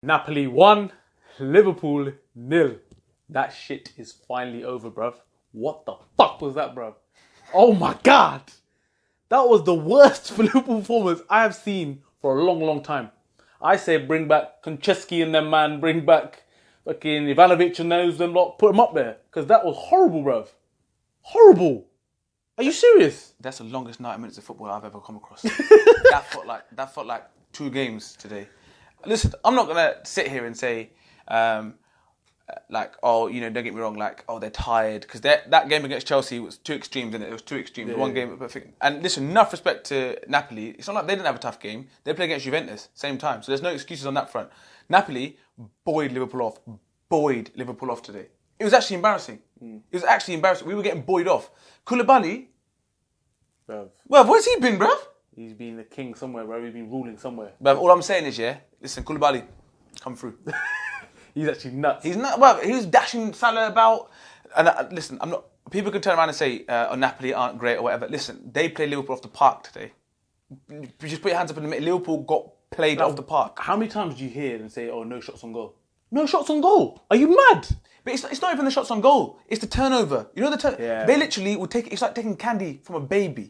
Napoli 1, Liverpool 0. That shit is finally over, bruv. What the fuck was that, bruv? Oh my God. That was the worst Liverpool performance I have seen for a long, long time. I say bring back Konchesky and them, man. Bring back fucking Ivanovic and those, them lot. Put them up there. Because that was horrible, bruv. Horrible. Are you serious? That's the longest 90 minutes of football I've ever come across. that felt like 2 games today. Listen, I'm not gonna sit here and say, don't get me wrong, they're tired, because that game against Chelsea was 2 extremes, and it was 2 extremes. One game, perfect. And listen, enough respect to Napoli. It's not like they didn't have a tough game. They played against Juventus, same time. So there's no excuses on that front. Napoli buoyed Liverpool off today. It was actually embarrassing. It was actually embarrassing. We were getting buoyed off. Koulibaly, well, where's he been, bruv? He's been the king somewhere, bro. He's been ruling somewhere. But all I'm saying is, listen, Koulibaly, come through. He's actually nuts. He's nuts. Well, he was dashing Salah about. And listen, I'm not. People can turn around and say, Napoli aren't great or whatever. Listen, they played Liverpool off the park today. Just put your hands up and admit, Liverpool got played off the park. How many times do you hear them say, "Oh, no shots on goal"? No shots on goal. Are you mad? But it's not even the shots on goal. It's the turnover. You know the turnover. Yeah. They literally would take. It's like taking candy from a baby.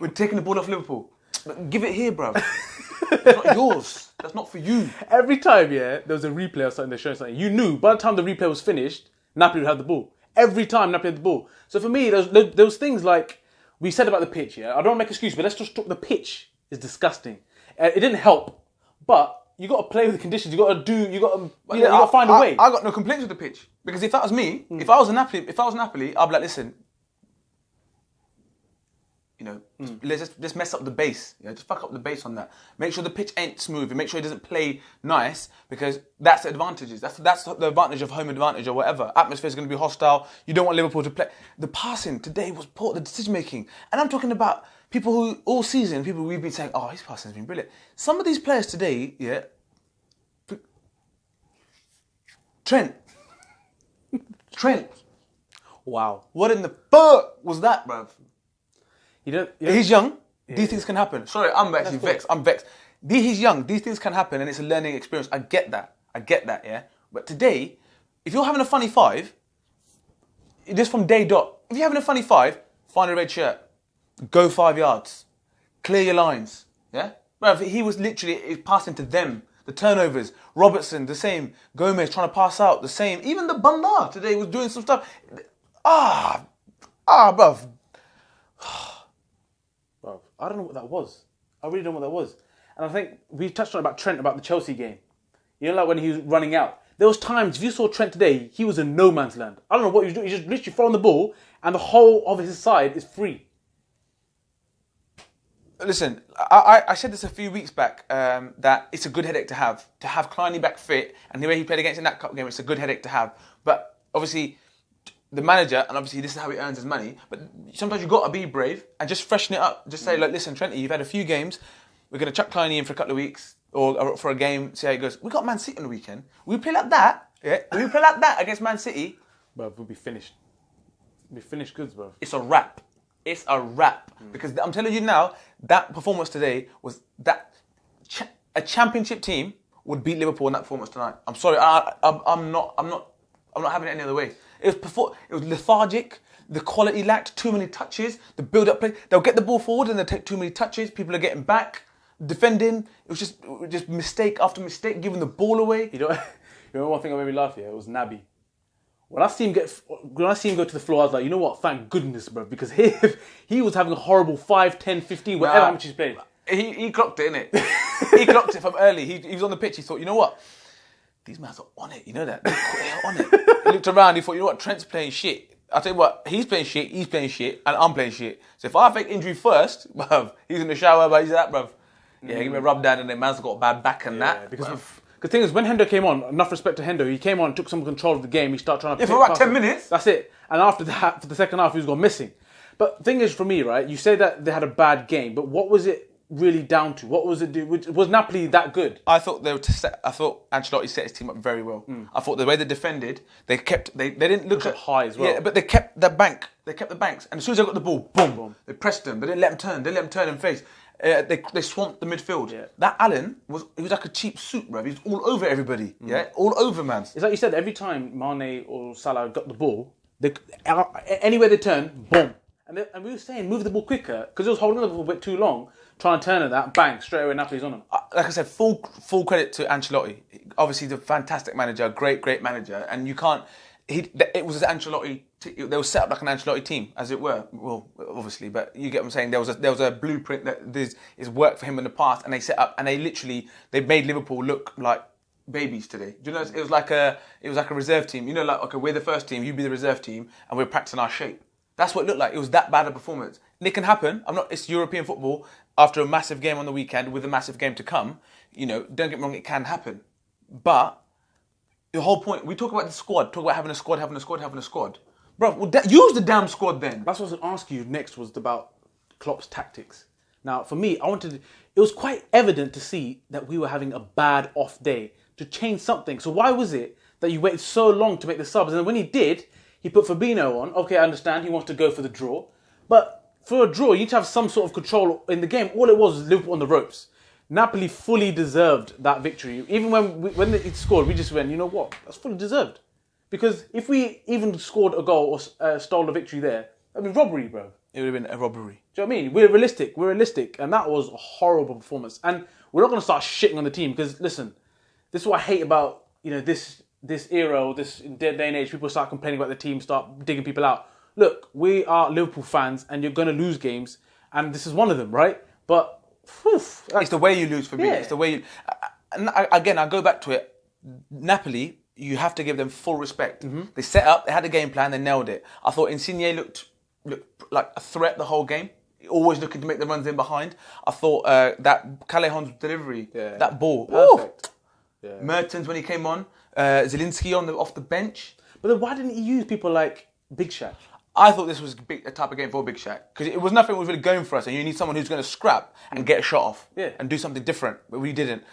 We're taking the ball off Liverpool. But give it here, bro. It's not yours. That's not for you. Every time, there was a replay or something, they're showing something. You knew by the time the replay was finished, Napoli would have the ball. Every time Napoli had the ball. So for me, there was things like we said about the pitch. I don't want to make excuses, but let's just talk. The pitch is disgusting. It didn't help, but you got to play with the conditions. You got to find a way. I got no complaints with the pitch, because if that was me, if I was Napoli, I'd be like, listen. Let's just mess up the base. Just fuck up the base on that. Make sure the pitch ain't smooth, and make sure it doesn't play nice, because that's the advantages. That's the advantage of home advantage or whatever. Atmosphere is going to be hostile. You don't want Liverpool to play. The passing today was poor. The decision making, and I'm talking about people who all season, people we've been saying, oh, his passing has been brilliant. Some of these players today, Trent. Wow. What in the fuck was that, bruv? He's young. Yeah. These things can happen. Sorry, I'm actually vexed. I'm vexed. He's young. These things can happen, and it's a learning experience. I get that, yeah? But today, if you're having a funny 5, just from day dot, if you're having a funny 5, find a red shirt. Go 5 yards. Clear your lines, yeah? Bruv, he was literally passing to them. The turnovers. Robertson, the same. Gomez trying to pass out, the same. Even the Banda today was doing some stuff. Bruv. I don't know what that was. I really don't know what that was. And I think we touched on about Trent, about the Chelsea game. You know, like when he was running out. There was times, if you saw Trent today, he was in no man's land. I don't know what he was doing. He just literally throwing the ball, and the whole of his side is free. Listen, I said this a few weeks back, that it's a good headache to have Kleiny back fit, and the way he played against in that cup game, it's a good headache to have. But obviously, the manager, and obviously this is how he earns his money, but sometimes you've got to be brave and just freshen it up. Just say, like, listen, Trenty, you've had a few games. We're going to chuck Kleiny in for a couple of weeks or for a game, see how it goes. We got Man City on the weekend. We play like that. Yeah. We play like that against Man City. Bro, we'll be finished. We'll be finished goods, bro. It's a wrap. It's a wrap. Because I'm telling you now, that performance today was that a championship team would beat Liverpool in that performance tonight. I'm sorry. I'm not having it any other way. It was lethargic. The quality lacked. Too many touches. The build-up play. They'll get the ball forward and they'll take too many touches. People are getting back, defending. It was just mistake after mistake, giving the ball away. You know one thing that made me laugh here? It was Naby. When I see him go to the floor, I was like, you know what? Thank goodness, bro, because he was having a horrible 5, 10, 15, whatever how much he's played. He clocked it, innit? He clocked it from early. He was on the pitch. He thought, you know what? These men are on it. You know that? They're on it. He looked around. He thought, you know what? Trent's playing shit. I'll tell you what. He's playing shit, and I'm playing shit. So if I fake injury first, bruv, he's in the shower, but he's that, bruv. Yeah, give me a rub down, and then man's got a bad back and that. Because the thing is, when Hendo came on, enough respect to Hendo, he came on, took some control of the game. He started trying to for about 10 minutes. That's it. And after that, for the second half, he was gone missing. But the thing is, for me, right, you say that they had a bad game, but what was it really down to? What was it? Was Napoli that good? I thought Ancelotti set his team up very well. I thought the way they defended, they didn't look at high as well. Yeah, but they kept the bank. They kept the banks, and as soon as they got the ball, boom, they pressed them. They didn't let them turn. They didn't let them turn and face. They swamped the midfield. Yeah. That Allen he was like a cheap suit, bro. He was all over everybody. Yeah, all over, man. It's like you said, every time Mane or Salah got the ball, anywhere they turn, boom. And we were saying, move the ball quicker, because it was holding the ball a bit too long, trying to turn it that, bang, straight away Napoli's on him. Like I said, full credit to Ancelotti. Obviously, he's a fantastic manager, great manager, and you can't. It was Ancelotti. They were set up like an Ancelotti team, as it were. Well, obviously, but you get what I'm saying. There was a blueprint that is worked for him in the past, and they set up and they made Liverpool look like babies today. Do you know? It was like a reserve team. You know, like, okay, we're the first team, you be the reserve team, and we're practicing our shape. That's what it looked like. It was that bad a performance. And it can happen. It's European football. After a massive game on the weekend with a massive game to come, you know, don't get me wrong, it can happen. But the whole point, we talk about the squad, talk about having a squad. Bro, well, use the damn squad then. That's what I was going to ask you next, was about Klopp's tactics. Now, for me, it was quite evident to see that we were having a bad off day, to change something. So why was it that you waited so long to make the subs? And then when he did, he put Fabinho on. Okay, I understand, he wants to go for the draw. But for a draw, you need to have some sort of control in the game. All it was Liverpool on the ropes. Napoli fully deserved that victory. Even when it scored, we just went, you know what? That's fully deserved. Because if we even scored a goal or stole a victory there, that'd be robbery, bro. It would have been a robbery. Do you know what I mean? We're realistic. And that was a horrible performance. And we're not going to start shitting on the team, because, listen, this is what I hate about, you know, this era, or this day and age. People start complaining about the team, start digging people out. Look, we are Liverpool fans, and you're going to lose games, and this is one of them, right? But it's the way you lose for me. Yeah. It's the way you... And again, I go back to it. Napoli, you have to give them full respect. Mm-hmm. They set up, they had a game plan, they nailed it. I thought Insigne looked like a threat the whole game, always looking to make the runs in behind. I thought that Callejon's delivery, that ball, perfect. Yeah. Mertens when he came on, Zielinski off the bench. But then why didn't he use people like Big Shaq? I thought this was a type of game for Big Shaq, because it was nothing was really going for us, and you need someone who's going to scrap and get a shot off and do something different, but we didn't.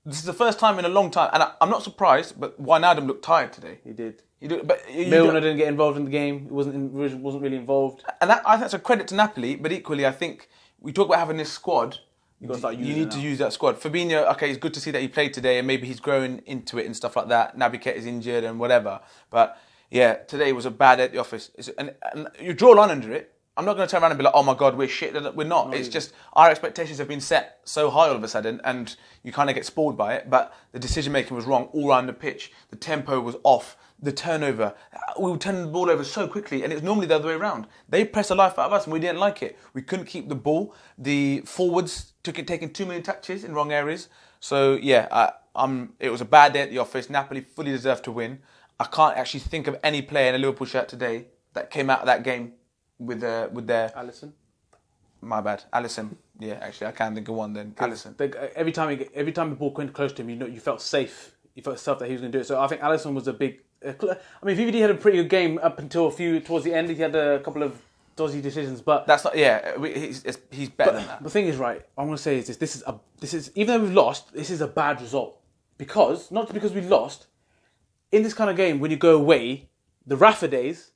This is the first time in a long time, and I'm not surprised, but Wijnaldum looked tired today. He did. But Milner didn't get involved in the game. He wasn't really involved. And I think that's a credit to Napoli, but equally, I think we talk about having this squad. You need to use that squad. Fabinho, okay, it's good to see that he played today, and maybe he's growing into it and stuff like that. Naby Keita is injured and whatever, but yeah, today was a bad at the office. And you draw a line under it. I'm not going to turn around and be like, oh my God, we're shit. We're not. It's just our expectations have been set so high all of a sudden, and you kind of get spoiled by it. But the decision making was wrong all around the pitch. The tempo was off. The turnover. We were turning the ball over so quickly, and it's normally the other way around. They pressed the life out of us, and we didn't like it. We couldn't keep the ball. The forwards taking too many touches in wrong areas. So yeah, it was a bad day at the office. Napoli fully deserved to win. I can't actually think of any player in a Liverpool shirt today that came out of that game with their Alisson. My bad, Alisson. Yeah, actually, I can't think of one then. Alisson. Every time the ball went close to him, you felt safe. You felt that he was going to do it. So I think Alisson was a big. I mean, VVD had a pretty good game up until towards the end. He had a couple of dodgy decisions, but that's not. Yeah, he's better than that. The thing is, right? I'm going to say is this. This is even though we've lost, this is a bad result, because not because we lost. In this kind of game, when you go away, the Rafa days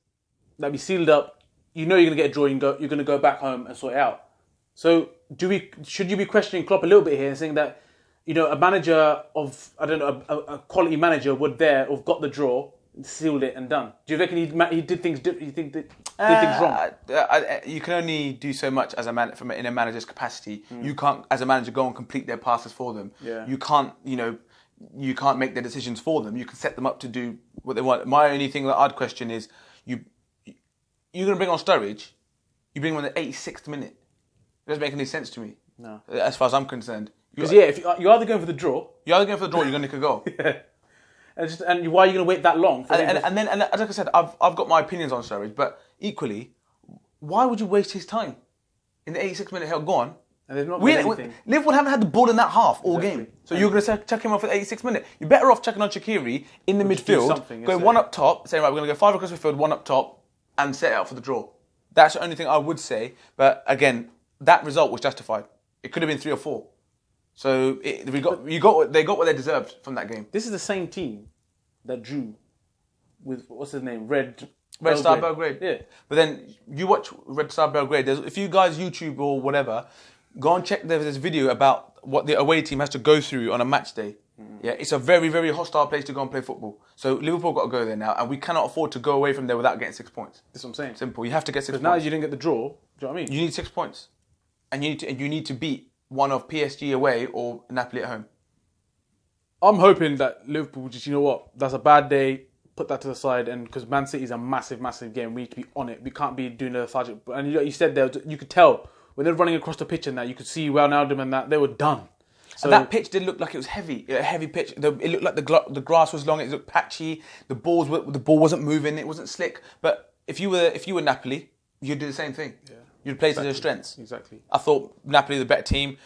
that be sealed up, you know you're going to get a draw. You're going to go back home and sort it out. So should you be questioning Klopp a little bit here and saying that, you know, a manager of, I don't know, a quality manager would have got the draw, sealed it and done? Do you reckon he did things different? You think that did things wrong? You can only do so much as in a manager's capacity. You can't, as a manager, go and complete their passes for them. Yeah. You can't, you can't make their decisions for them. You can set them up to do what they want. My only thing that I'd question is, you're going to bring on Sturridge, you bring him on the 86th minute. It doesn't make any sense to me. No. As far as I'm concerned. Because if you're either going for the draw... You're either going for the draw or you're going to nick a goal. Yeah. And why are you going to wait that long? And then, like I said, I've got my opinions on Sturridge, but equally, why would you waste his time? In the 86th minute, he'll go on. And they've not done anything. Liverpool haven't had the ball in that half all game. So you're going to chuck him off at the 86th minute. You're better off chucking on Shaqiri in the midfield, going one up top, saying, right, we're going to go 5 across the field, 1 up top, and set it up for the draw. That's the only thing I would say. But again, that result was justified. It could have been 3 or 4. So they got what they deserved from that game. This is the same team that drew with, what's his name, Red Star Belgrade. Yeah. But then you watch Red Star Belgrade. If you guys YouTube or whatever, Go and check. There's this video about what the away team has to go through on a match day. Yeah, it's a very, very hostile place to go and play football. So Liverpool got to go there now, and we cannot afford to go away from there without getting 6 points. That's what I'm saying. Simple. You have to get 6 points. Because now you didn't get the draw. Do you know what I mean? You need 6 points, and you need to beat one of PSG away or Napoli at home. I'm hoping that Liverpool just, you know what, that's a bad day. Put that to the side, and because Man City is a massive, massive game, we need to be on it. We can't be doing the lethargic. And you said there, you could tell when they're running across the pitch and that you could see Wijnaldum and that they were done. So and that pitch did look like it was heavy, a heavy pitch. It looked like the grass was long. It looked patchy. The ball wasn't moving. It wasn't slick. But if you were Napoli, you'd do the same thing. Yeah. You'd play to their strengths. Exactly. I thought Napoli the better team.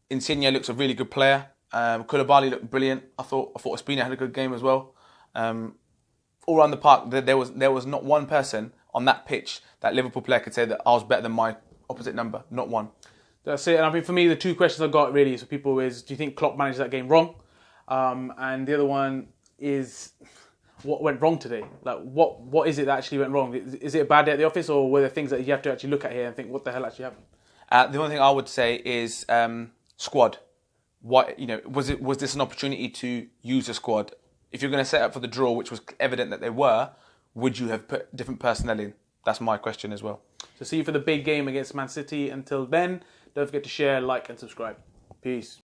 Insigne looks a really good player. Koulibaly looked brilliant. I thought Ospina had a good game as well. All around the park, there was not one person on that pitch that Liverpool player could say that I was better than my opposite number. Not one. That's it. And I mean, for me, the two questions I got really is for people is, do you think Klopp managed that game wrong? And the other one is, what went wrong today? Like, what is it that actually went wrong? Is it a bad day at the office, or were there things that you have to actually look at here and think, what the hell actually happened? The only thing I would say is squad. Was this an opportunity to use a squad? If you're going to set up for the draw, which was evident that they were, would you have put different personnel in? That's my question as well. So see you for the big game against Man City. Until then, don't forget to share, like, and subscribe. Peace.